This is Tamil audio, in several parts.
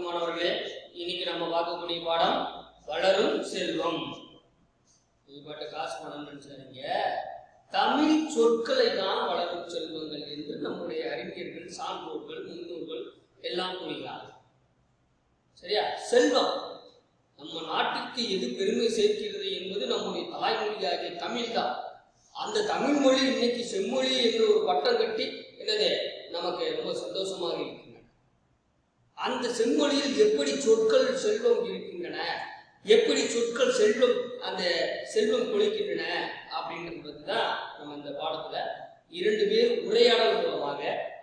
மாணவர்களே, இன்னைக்கு நம்ம பார்க்கக்கூடிய பாடம் வளரும் செல்வம். பாட்டு காசு பணம் நினைச்சாங்க. தமிழ் சொற்களை தான் வளரும் செல்வங்கள் என்று நம்முடைய அறிஞர்கள், சான்றோர்கள், முன்னோர்கள் எல்லாம் கூறுகிறார்கள். சரியா? செல்வம் நம்ம நாட்டிற்கு எது பெருமை சேர்க்கிறது என்பது நம்முடைய தாய்மொழியாகிய தமிழ் தான். அந்த தமிழ் மொழி இன்னைக்கு செம்மொழி என்று ஒரு பட்டம் கட்டி என்னது நமக்கு ரொம்ப சந்தோஷமாக இருக்கின்றன. அந்த செம்மொழியில் எப்படி சொற்கள் செல்வம் இருக்கின்றன, எப்படி சொற்கள் செல்வம் அந்த செல்வம் கொளிக்கின்றன அப்படின்றது தான் நம்ம இந்த பாடத்துல 2 பேர் உரையாடல் மூலமாக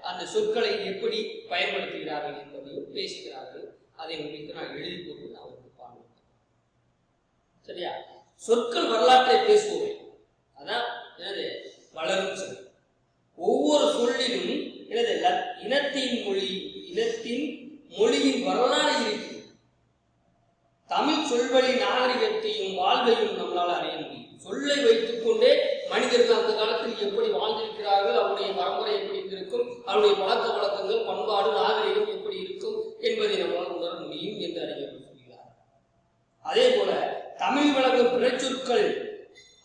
அந்த சொற்களை எப்படி பயன்படுத்துகிறார்கள் என்பதையும் பேசுகிறார்கள். அதை உங்களுக்கு நான் எழுதி போட்டு நான் உங்களுக்கு பாடுவேன். சரியா? சொற்கள் வரலாற்றை பேசுவோம். அதான் என்னது வளரும் சொல். ஒவ்வொரு சொல்லிலும் என்னது இனத்தின் மொழியின் வரலாறு இருக்கு. தமிழ் சொல்வழி நாகரிகத்தையும் வாழ்வையும் நம்மளால் அறிய முடியும். சொல்லை வைத்துக் கொண்டே மனிதர்கள் அந்த காலத்தில் எப்படி வாழ்ந்திருக்கிறார்கள், அவருடைய பரம்பரை எப்படி இருக்கும், அவருடைய பழக்க வழக்கங்கள், பண்பாடு, நாகரிகம் எப்படி இருக்கும் என்பதை நம்மளால் உணர முடியும் என்று அறிஞர்கள் சொல்கிறார். அதே போல தமிழ் வழங்கும் பிற சொற்கள்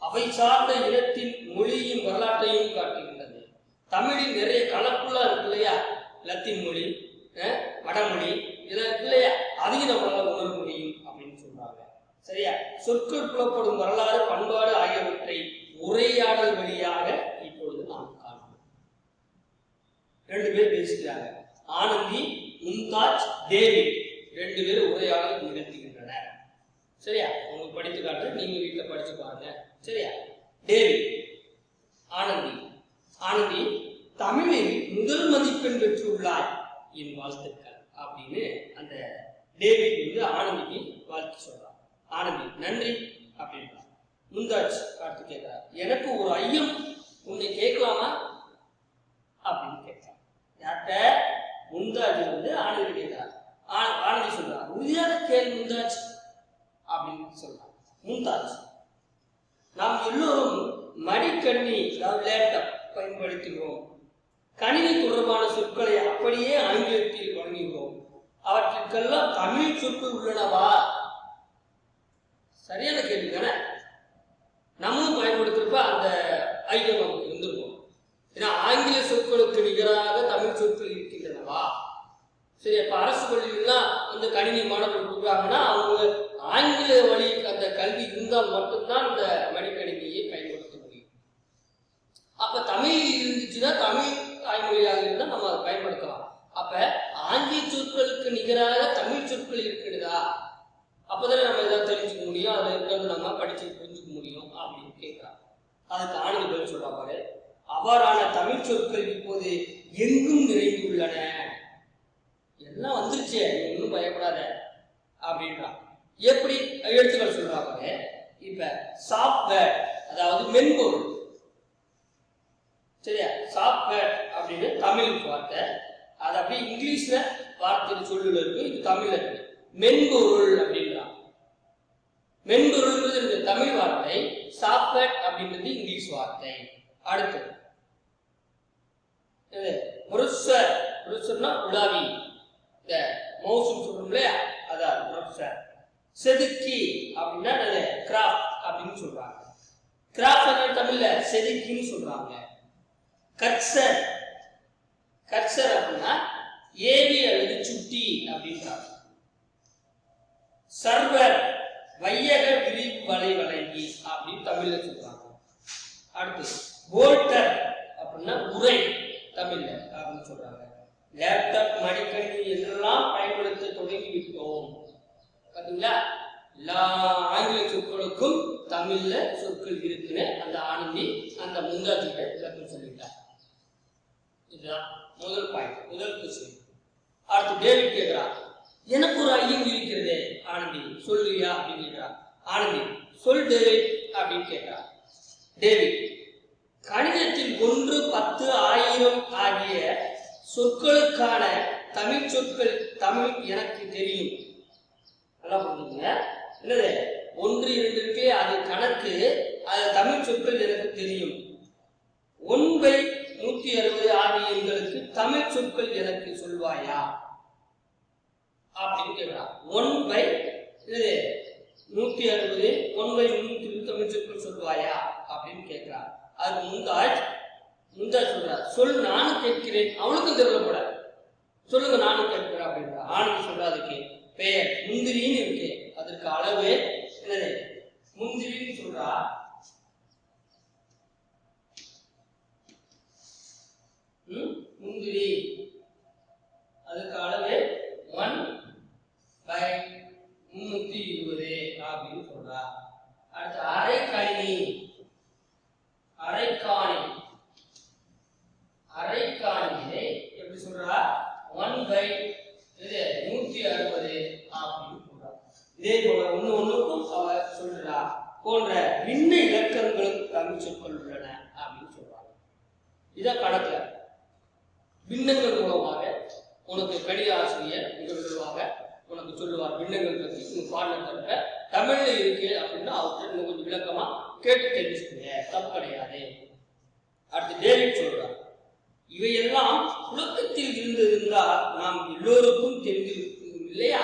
அவை சார்ந்த இனத்தின் மொழியின் வரலாற்றையும் காட்டுகின்றது. தமிழில் நிறைய கலப்புலா இருக்கு இல்லையா? லத்தீன் மொழி, வடமொழி இதெல்லாம் இருக்கு இல்லையா? அதையும் நம்மளால உணர முடியும் அப்படின்னு சொல்றாங்க. சரியா? சொற்கள் புலப்படும் வரலாறு, பண்பாடு ஆகியவற்றை உரையாடல் வழியாக இப்பொழுது நாம் காணலாம். 2 பேர் பேசுகிறாங்க. ஆனந்தி, மும்தாஜ், டேவிட் 2 பேர் உரையாடல் நிகழ்த்துகின்றனர். சரியா? உங்களுக்கு படித்து காட்டுறேன், நீங்க வீட்டுல படிச்சு பாருங்க. சரியா? டேவிட், ஆனந்தி தமிழில் முதல் மதிப்பெண் பெற்றுள்ளார், என் வாழ்த்துக்கள் அப்படின்னு அந்த டேவிட் ஆனந்திக்கு வாழ்த்து சொல்றார். ஆனந்தி நன்றி அப்படின்றார். மும்தாஜ் பார்த்து கேட்கிறார், எனக்கு ஒரு ஐயம் உன்னை கேட்கலாமா அப்படின்னு கேட்கிறார். யார்கிட்ட? மும்தாஜ் ஆனந்தி கேட்கிறார். ஆனந்தி சொல்றார், உறுதியாக கேள் மும்தாஜ் அப்படின்னு சொல்றார். மும்தாஜ், நாம் எல்லோரும் மடிக்கண்ணி லேப்டாப் பயன்படுத்துகிறோம். கணினி தொடர்பான சொற்களை அப்படியே ஆங்கிலத்தில் வழங்குகிறோம். அவற்றிற்கெல்லாம் தமிழ் சொற்கள் உள்ளனவா? சரியான கேள்வி தானே. நம்மளும் பயன்படுத்துறப்ப அந்த ஐயம் நமக்கு இருந்திருக்கும். ஏன்னா ஆங்கில சொற்களுக்கு நிகராக தமிழ் சொற்கள் இருக்கின்றனவா? சரி, இப்ப அரசு பள்ளிகள்லாம் அந்த கணினி மாணவர்கள் கொடுக்குறாங்கன்னா அவங்க ஆங்கில வழி அந்த கல்வி இருந்தால் மட்டும்தான் இந்த மடிக்கணினியை பயன்படுத்த முடியும். அப்ப தமிழ் இருந்துச்சுன்னா, தமிழ் தாய்மொழியாக இருந்தால் நம்ம அதை பயன்படுத்தலாம். அப்ப ஆங்கில சொற்களுக்கு நிகராக தமிழ் சொற்கள் இருக்கிறதா? அப்பதானே நம்ம எதாவது தெரிஞ்சுக்க முடியும், அதுல இருக்கிறது நம்ம படிச்சு புரிஞ்சுக்க முடியும் அப்படின்னு கேட்கிறாங்க. அதுக்கு ஆனந்தி பதில் சொல்றா பாரு, அவ்வாறான தமிழ் சொற்கள் இப்போது எங்கும் நிறைந்துள்ளன. எல்லாம் வந்துருச்சு, இன்னும் பயப்படாத அப்படின்றான். எப்படி எழுத்துக்கள் சொல்றாங்க? இப்ப சாஃப்ட்வேர் அதாவது மென்பொருள். சரியா? சாஃப்ட்வேர் அப்படின்னு தமிழ் வார்த்தை, அது அப்படியே இங்கிலீஷ்ல வார்த்தை சொல்லுல இருக்கு, இது தமிழ்ல இருக்கு. மென்பொருள் அப்படின்றான். மென்பொருள்ன்றது தமிழ் வார்த்தை, சாஃப்ட்வேர் அப்படின்றது இங்கிலீஷ் வார்த்தை. அடுத்து ப்ரொசர்னா உலாவி, இந்த மவுஸ் சொல்றோம் இல்லையா, அதான் ப்ரொசர். செதுக்கி அப்படின்னா கிராஃப்ட் அப்படின்னு சொல்றாங்க. கிராஃப்ட் தமிழ்ல செதுக்கின்னு சொல்றாங்க. கர்சர் அப்படின்னா ஏவி அல்லது சுட்டி அப்படின்றாங்க. சர்வர் வையக விரிவு வலை வழங்கி அப்படின்னு தமிழ்ல சொல்றாங்க. அடுத்து போல்டர் அப்படின்னா உரை தமிழ்ல அப்படின்னு சொல்றாங்க. லேப்டாப், மடிக்கணினி என்றெல்லாம் பயன்படுத்த தொடங்கி விட்டோம். பாத்தீங்களா? எல்லா ஆங்கில சொற்களுக்கும் தமிழ்ல சொற்கள் இருக்குன்னு அந்த ஆனந்தி அந்த மும்தாஜ் விளக்கம் சொல்லிட்டார். இதுதான் முதல் பாயிண்ட், முதல் கொஸ்டின். அடுத்து டேவிட் கேட்கிறார், எனக்கு ஒரு ஐயம் இருக்கிறதே ஆனந்தி, சொல்லுவியா அப்படின்னு கேட்கிறார். ஆனந்தி, சொல் டேவிட் அப்படின்னு கேட்கிறார். டேவிட், கணிதத்தில் 1, 10, 1000 ஆகிய சொற்களுக்கான தமிழ் சொற்கள் தமிழ் எனக்கு தெரியும். நல்லா புரிஞ்சுங்க. என்னது 1, 2 இருக்கு, அது கணக்கு, அது தமிழ் சொற்கள் எனக்கு தெரியும். 1/160 ஆகிய எண்களுக்கு தமிழ் சொற்கள் எனக்கு சொல்வாயா அப்படின்னு கேட்கிறான். 1/160 1/320 தமிழ் சொற்கள் சொல்லுவாயா அப்படின்னு கேட்கிறான். அது முந்தா சொல்றா, சொல் நானும் கேட்கிறேன். அவளுக்கும் தெரியல போல, சொல்லுங்க நானும் கேட்கிறேன் அப்படின்றா. ஆனந்தி சொல்றாதுக்கு பெயர் முந்திரின்னு இருக்கு, அதற்கு அளவு என்னது முந்திரின்னு சொல்றா. முந்திரி அதுக்கு அளவு 1/320 அப்படின்னு சொல்றா. அடுத்து அரைக்கணி, அரைக்காணியை எப்படி சொல்றா? 1/160 அப்படின்னு சொல்றா. இதே போல ஒண்ணுக்கும் அவ சொல்றா போன்ற பின்ன இலக்கங்களும் தமிழ் சொற்கள் உள்ளன அப்படின்னு சொல்றாங்க. இத கணக்குல பின்னங்கள் மூலமாக உனக்கு கணித ஆசிரியர் மிக விரைவாக உனக்கு சொல்லுவார். பின்னங்கள் பற்றி உங்க பாடத்திட்ட தமிழ்ல இருக்கு அப்படின்னா அவர்கிட்ட இன்னும் கொஞ்சம் விளக்கமா கேட்டு தெரிஞ்சுக்கோங்க, தப்பு கிடையாது. அடுத்து டேவிட் சொல்றார், இவையெல்லாம் புழக்கத்தில் இருந்திருந்தால் நாம் எல்லோருக்கும் தெரிஞ்சிருக்கும் இல்லையா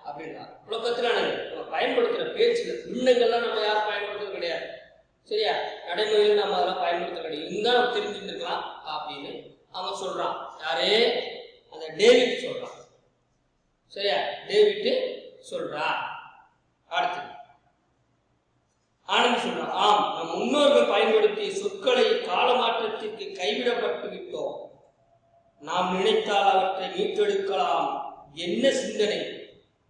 அப்படின்னா. புழக்கத்துல நம்ம பயன்படுத்துற பேச்சுல பின்னங்கள்லாம் நம்ம யாரும் பயன்படுத்துறது கிடையாது, சரியா? நடைமுறையில் நம்ம அதெல்லாம் பயன்படுத்த கிடையாது, இருந்தால் நம்ம தெரிஞ்சுட்டு இருக்கலாம் அப்படின்னு அவன் சொல்றான். யாரே? அந்த டேவிட் சொல்றான், சரியா? டேவிட் சொல்றான். அடுத்து ஆனந்த் சொல்றான், ஆம், நம் முன்னோர்கள் பயன்படுத்திய சொற்களை காலமாற்றத்திற்கு கைவிடப்பட்டு விட்டோம். நாம் நினைத்தால் அவற்றை மீட்டெடுக்கலாம். என்ன சிந்தனை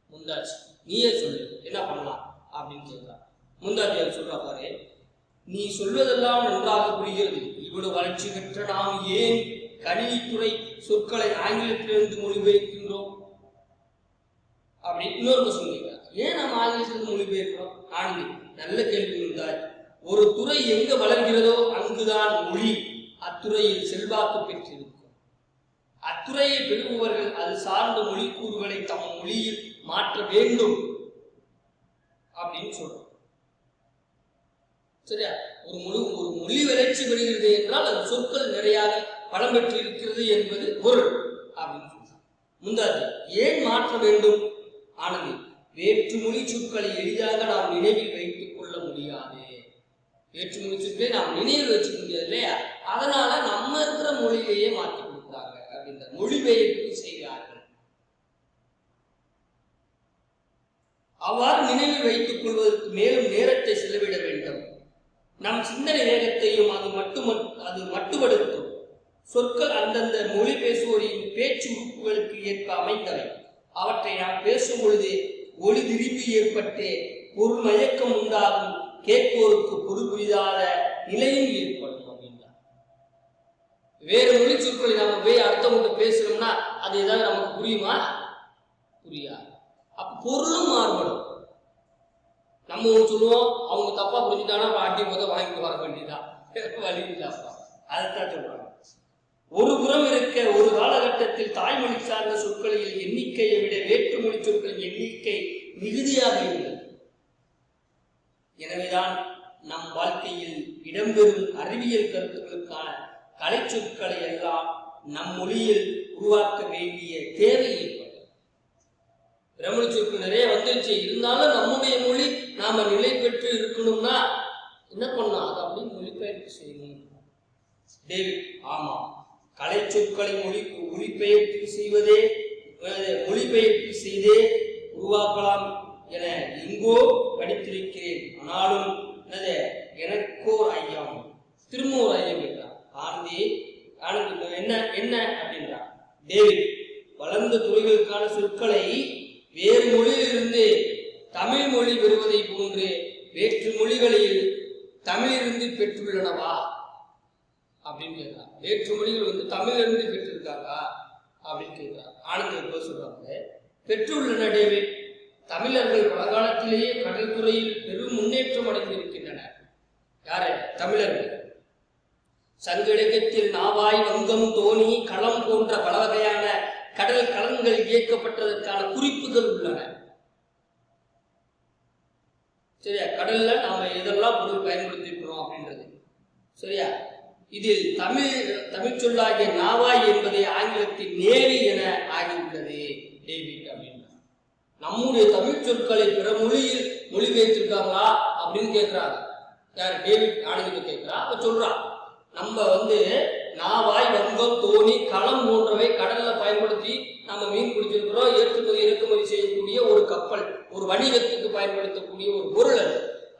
முந்தாச்சு, நீயே சொல்லு, என்ன பண்ணலாம் அப்படின்னு சொல்றான். முந்தாச்சு சொல்றா பாரு, நீ சொல்வதெல்லாம் நன்றாக புரிகிறது. இவ்வளவு வளர்ச்சி பெற்ற நாம் ஏன் கணினித்துறை சொற்களை ஆங்கிலத்திலிருந்து மொழிபெயர்க்கின்றோம் அப்படி இன்னொரு கொஸ்டின் கேட்கிறார். ஏன் நம்ம ஆங்கிலத்திலிருந்து மொழிபெயர்க்கிறோம்? ஆனந்தி, நல்ல கேள்வி இருந்தால். ஒரு துறை எங்க வளர்கிறதோ அங்குதான் மொழி அத்துறையில் செல்வாக்கு பெற்றிருக்கும். அத்துறையை பெறுபவர்கள் அது சார்ந்த மொழி கூறுகளை தம் மொழியில் மாற்ற வேண்டும் அப்படின்னு சொல்றோம், சரியா? ஒரு மொழி வளர்ச்சி பெறுகிறது என்றால் அது சொற்கள் நிறைய பலம் பெற்று இருக்கிறது என்பது பொருள் அப்படின்னு சொல்றாங்க. முந்தாது, ஏன் மாற்ற வேண்டும்? ஆனந்தி, வேற்றுமொழி சொற்களை எளிதாக நாம் நினைவில் வைத்துக் கொள்ள முடியாது. வேற்றுமொழி சொற்களை நாம் நினைவில் வச்சுக்க முடியாது இல்லையா? அதனால நம்ம இருக்கிற மொழியிலேயே மாற்றி கொடுத்தாங்க அப்படின்ற மொழிபெயர்ப்பு செய்கிறார்கள். அவ்வாறு நினைவில் வைத்துக் கொள்வதற்கு மேலும் நேரத்தை செலவிட வேண்டும். நம் சிந்தனை வேகத்தையும் அது மட்டுப்படுத்தும். சொற்கள் அந்தந்த மொழி பேசுவோரின் பேச்சு உறுப்புகளுக்கு ஏற்ப அமைந்தவை. அவற்றை நாம் பேசும் பொழுது ஒளி திரிவு ஏற்பட்டு பொருள் மயக்கம் உண்டாகும். கேட்போருக்கு பொருள் புரியாத நிலையும் ஏற்படும் அப்படின்னா. வேறு மொழி சொற்களை நாம போய் அர்த்தம் பேசுறோம்னா அது ஏதாவது நமக்கு புரியுமா? புரியாது. அப்ப பொருளும் மாறுபடும். நம்ம ஒன்று சொல்லுவோம், அவங்க தப்பா புரிஞ்சுட்டாங்கன்னா அடி போத வாங்கிட்டு வர வேண்டியதான், வழி இல்லாப்பா. அதைத்தான் சொல்றாங்க. ஒரு புறம் இருக்க ஒரு காலகட்டத்தில் தாய்மொழி சார்ந்த சொற்களில் எண்ணிக்கையை விட வேற்றுமொழி சொற்களின் எண்ணிக்கை மிகுதியாக இருந்தது. எனவேதான் நம் வாழ்க்கையில் இடம்பெறும் அறிவியல் கருத்துக்களுக்கான கலை சொற்களை எல்லாம் நம் மொழியில் உருவாக்க வேண்டிய தேவை ஏற்பட்டது. பிறமொழி சொற்கள் நிறைய வந்துருச்சு, இருந்தாலும் நம்முடைய மொழி நாம நிலை பெற்று இருக்கணும்னா என்ன பண்ணலாம்? அது அப்படின்னு மொழிபெயர்ப்பு செய்யணும். டேவிட், ஆமா, கலை சொற்களை மொழிபெயர்ப்பு செய்தே உருவாக்கலாம் என எங்கோ படித்திருக்கிறேன். ஆனாலும் எனக்கோர் ஐயம், திரும்ப ஒரு ஐயம் கேட்கிறான். ஆனந்தி என்ன அப்படின்றான். டேவிட், வளர்ந்த துறைகளுக்கான சொற்களை வேறு மொழியிலிருந்து தமிழ் மொழி பெறுவதை போன்று வேற்று மொழிகளில் தமிழிலிருந்து பெற்றுள்ளனவா அப்படின்னு கேட்கிறான். வேற்று மொழிகள் தமிழிலிருந்து பெற்றிருக்காங்களா அப்படின்னு கேட்கிறான். ஆனந்த் எப்போ சொல்றாங்க, பெற்றுள்ளன டேவிட். தமிழர்கள் பழங்காலத்திலேயே கடல் துறையில் பெரும் முன்னேற்றம் அடைந்திருக்கின்றனர். யாரு? தமிழர்கள். சங்க இலக்கியத்தில் நாவாய், வங்கம், தோணி, களம் போன்ற பல வகையான கடல் களங்கள் இயக்கப்பட்டதற்கான குறிப்புகள் உள்ளன. சரியா? கடல்ல நாம எதெல்லாம் பொருள் பயன்படுத்தி இருக்கிறோம் அப்படின்றது, சரியா? இதில் தமிழ் சொல்லாகிய நாவாய் என்பதை ஆங்கிலத்தில் நேவி என ஆகியுள்ளது டேவிட் அப்படின்னா. நம்முடைய தமிழ் சொற்களை பிற மொழியில் மொழிபெயர்த்திருக்காங்களா அப்படின்னு கேட்கிறாங்க. யார்? டேவிட் ஆனந்தி கேட்கிறா. அப்ப சொல்றான், நம்ம நாவாய், வங்கம், தோணி, களம் போன்றவை கடல்ல பயன்படுத்தி நம்ம மீன் பிடிச்சிருக்கிறோம். ஏற்றுமதி இறக்குமதி செய்யக்கூடிய ஒரு கப்பல், ஒரு வணிகத்துக்கு பயன்படுத்தக்கூடிய ஒரு பொருள்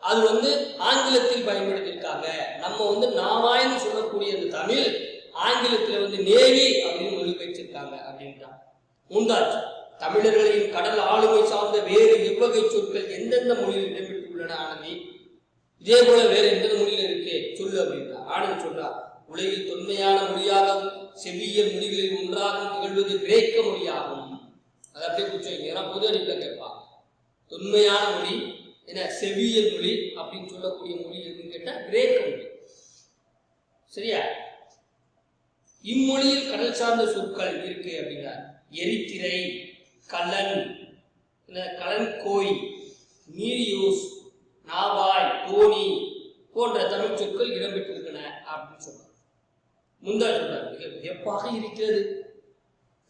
அது ஆங்கிலத்தில் பயன்படுத்தியிருக்காங்க. நம்ம நாவாய்னு சொல்லக்கூடிய அந்த தமிழ் ஆங்கிலத்துல நேவி அப்படின்னு மொழிபெயர்த்திருக்காங்க அப்படின்றான். மூன்றாச்சு, தமிழர்களின் கடல் ஆளுமை சார்ந்த வேறு எவ்வகை சொற்கள் எந்தெந்த மொழியில் இடம்பெற்றுள்ளன ஆனந்தி? இதே போல வேற எந்தெந்த மொழியில் இருக்கு சொல்லு அப்படின்றா. ஆனந்தி சொல்றா, உலகில் தொன்மையான மொழியாகவும் செவ்வியல் மொழிகளில் ஒன்றாகவும் திகழ்வது கிரேக்க மொழியாகும். அதை அப்படியே புரிச்சுங்க, ஏன்னா பொது அறிவுல கேட்பாங்க. தொன்மையான மொழி என்ன, செவ்வியல் மொழி அப்படின்னு சொல்லக்கூடிய மொழி எதுன்னு கேட்டா கிரேக்க மொழி. சரியா? இம்மொழியில் கடல் சார்ந்த சொற்கள் இருக்கு அப்படின்னா எரித்திரை, கலன், கலன்கோய், நீரியூஸ், நாவாய், தோணி போன்ற தமிழ் சொற்கள் இடம்பெற்றிருக்கின்றன அப்படின்னு சொல்றாங்க. முந்தா சொல்றாங்க, வியப்பாக இருக்கிறது,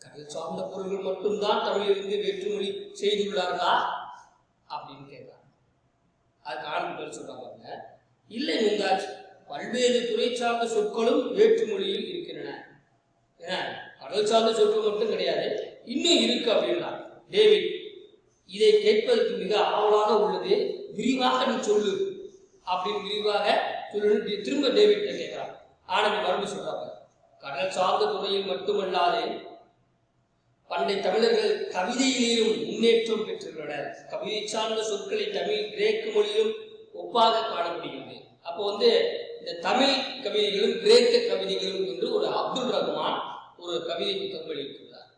கடல் சார்ந்த பொருள்கள் மட்டும்தான் தமிழிலிருந்து வேற்றுமொழி செய்துள்ளார்களா அப்படின்னு கேட்கிறாங்க. அதுக்கு ஆண்கள் சொல்றாங்க, இல்லை முந்தாஜ், பல்வேறு துறை சார்ந்த சொற்களும் வேற்றுமொழியில் இருக்கின்றன. ஏன்னா கடல் சார்ந்த சொற்கள் மட்டும் கிடையாது, இன்னும் இருக்கு அப்படின்னா. டேவிட், இதை கேட்பதற்கு மிக ஆவலாக உள்ளது, விரிவாக நீ சொல்லு அப்படின்னு விரிவாக சொல்லு திரும்ப டேவிட் கேட்கிறான். ஆனந்த் மறுபடியும் சொல்றாங்க, கடல் சார்ந்த துறையில் மட்டுமல்லாது பண்டை தமிழர்கள் கவிதையிலும் முன்னேற்றம் பெற்றுள்ளனர். கவிதை சார்ந்த சொற்களை தமிழ் கிரேக்க மொழியிலும் ஒப்பாக காண முடிகிறது. அப்போ இந்த தமிழ் கவிதைகளும் கிரேக்க கவிதைகளும் என்று ஒரு அப்துல் ரஹ்மான் ஒரு கவிதை புத்தகம் வெளியிட்டிருக்கிறார்.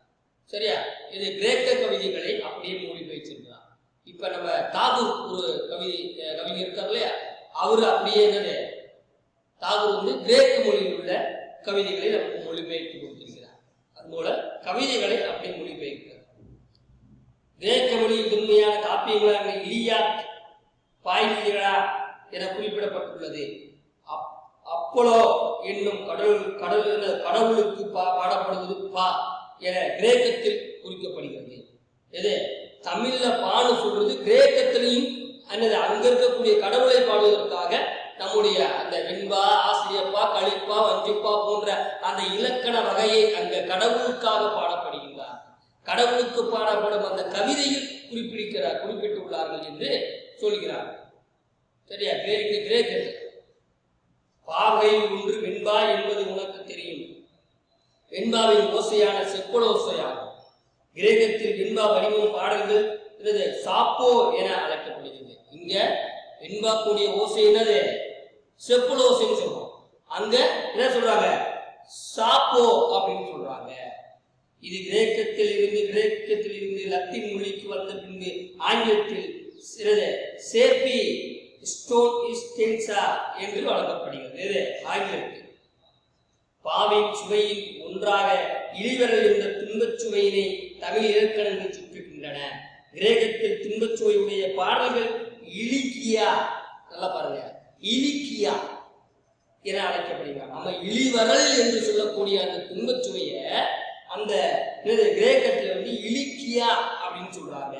சரியா? இது கிரேக்க கவிதைகளை அப்படியே மொழிபெயர்த்திருக்கிறார். இப்ப நம்ம தாகூர் ஒரு கவிஞர் இருக்கார் இல்லையா, அவரு அப்படியே தாகூர் கிரேக்க மொழியில் உள்ள கவிதைகளை நமக்கு மொழிபெயர்த்து கொடுத்திருக்கிறார். அதுபோல கவிதைகளை அப்படியே மொழிபெயர்க்கிறார். கிரேக்க மொழியில் உண்மையான காப்பியங்களாக இலியாத், பாய்லியா என குறிப்பிடப்பட்டுள்ளது. அப்போலோ என்னும் கடவுளுக்கு பாடப்படுவது பா என கிரேக்கத்தில் குறிக்கப்படுகிறது. எது தமிழ்ல பான்னு சொல்றது, கிரேக்கத்திலையும் அங்க இருக்கக்கூடிய கடவுளை பாடுவதற்காக நம்முடைய அந்த வெண்பா, ஆசிரியப்பா, களிப்பா, வஞ்சிப்பா போன்ற அந்த இலக்கண வகையை அங்க கடவுளுக்காக பாடப்படுகின்றார். கடவுளுக்கு பாடப்படும் அந்த கவிதையில் குறிப்பிட்டுள்ளார்கள் என்று சொல்கிறார். சரியா? கிரேக்கத்தில் பாவை ஒன்று வெண்பா என்பது உனக்கு தெரியும். வெண்பாவின் ஓசையான செப்பலோசையாகும். கிரேக்கத்தில் வெண்பா வடிவம் பாடல்கள் சாப்போ என அழைக்கப்படுகிறது. இங்க வெண்பா கூடிய ஓசை என்னது? செப்பலோசைன்னு சொல்றோம். அங்க என்ன சொல்றாங்க? சாப்போ அப்படின்னு சொல்றாங்க. இது கிரேக்கத்தில் இருந்து லத்தீன் மொழிக்கு வந்த பின்பு ஆங்கிலத்தில் சேப்பி என்று வழங்கப்படுகிறது. ஆங்கிலத்தில் பாவின் சுவையில் ஒன்றாக இழிவரல் என்ற துன்பச் சுவையினை தமிழ் இலக்கணங்கள் சுற்றுகின்றன. கிரேக்கத்தில் துன்பச் சுவையுடைய பாடல்கள் இலிக்கியா, நல்லா பாருங்க, இலிக்கியா என அழைக்கப்படுகிறார். நம்ம இழிவரல் என்று சொல்லக்கூடிய அந்த துன்பச் சுவைய அந்த கிரேக்கத்தில் இலிக்கியா அப்படின்னு சொல்றாங்க.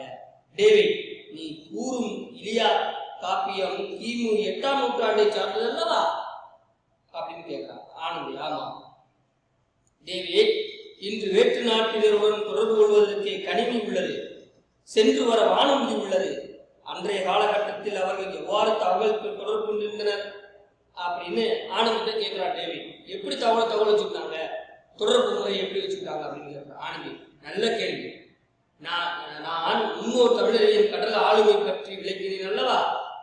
டேவிட், நீ கூறும் இலியா காப்பியம் கிமு 8ஆம் நூற்றாண்டை சார்ந்தது அல்லவா அப்படின்னு கேட்கிறார். ஆனந்தி, ஆமா. டேவிட், இன்று வேற்று நாட்டினருடன் தொடர்பு கொள்வதற்கு கணினி உள்ளது, சென்று வர வானொலி உள்ளது. அன்றைய காலகட்டத்தில் அவர்கள் எவ்வாறு தகவலுக்கு தொடர்பு கொண்டிருந்தனர் அப்படின்னு ஆனந்தி கேட்கிறார். டேவிட், எப்படி தகவல் வச்சுக்கிட்டாங்க, தொடர்பு முறை எப்படி வச்சுக்கிட்டாங்க அப்படின்னு கேட்கிறார். ஆனந்தி, நல்ல கேள்வி. நான் முன்னோர் தமிழரின் கடல் ஆளுமை பற்றி விளக்கினேன் அல்லவா?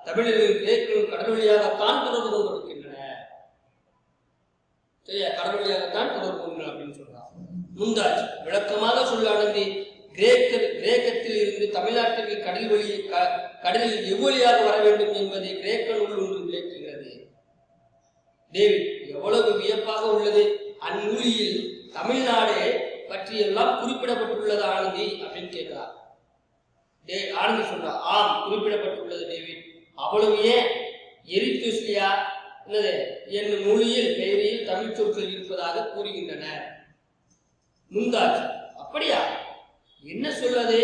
தமிழர்கள் கிரேக்கர்கள் கடல் வழியாகத்தான் தொடர்பு கொண்டிருக்கின்றன. சரியா? கடல் வழியாகத்தான் தொடர்பு கொள்கின்றன அப்படின்னு சொல்றாங்க. முந்தாஜ் விளக்கமாக சொல்ல ஆனந்தி, கிரேக்கத்தில் இருந்து தமிழ்நாட்டிற்கு கடலில் எவ்வளியாக வர வேண்டும் என்பதை கிரேக்க நூல் ஒன்று விளக்குகிறது. டேவிட், எவ்வளவு வியப்பாக உள்ளது! அந்நூலில் தமிழ்நாடு பற்றி எல்லாம் குறிப்பிடப்பட்டுள்ளது ஆனந்தி அப்படின்னு கேட்கிறார். ஆனந்தி சொல்றார், ஆம், குறிப்பிடப்பட்டுள்ளது டேவிட். அவ்வளவு ஏன்? எரித்துஸ்லியா என்னும் மொழியில் பெயரில் தமிழ் சொற்கள் இருப்பதாக கூறுகின்றனர். முந்தாஜ், அப்படியா? என்ன சொல்வது?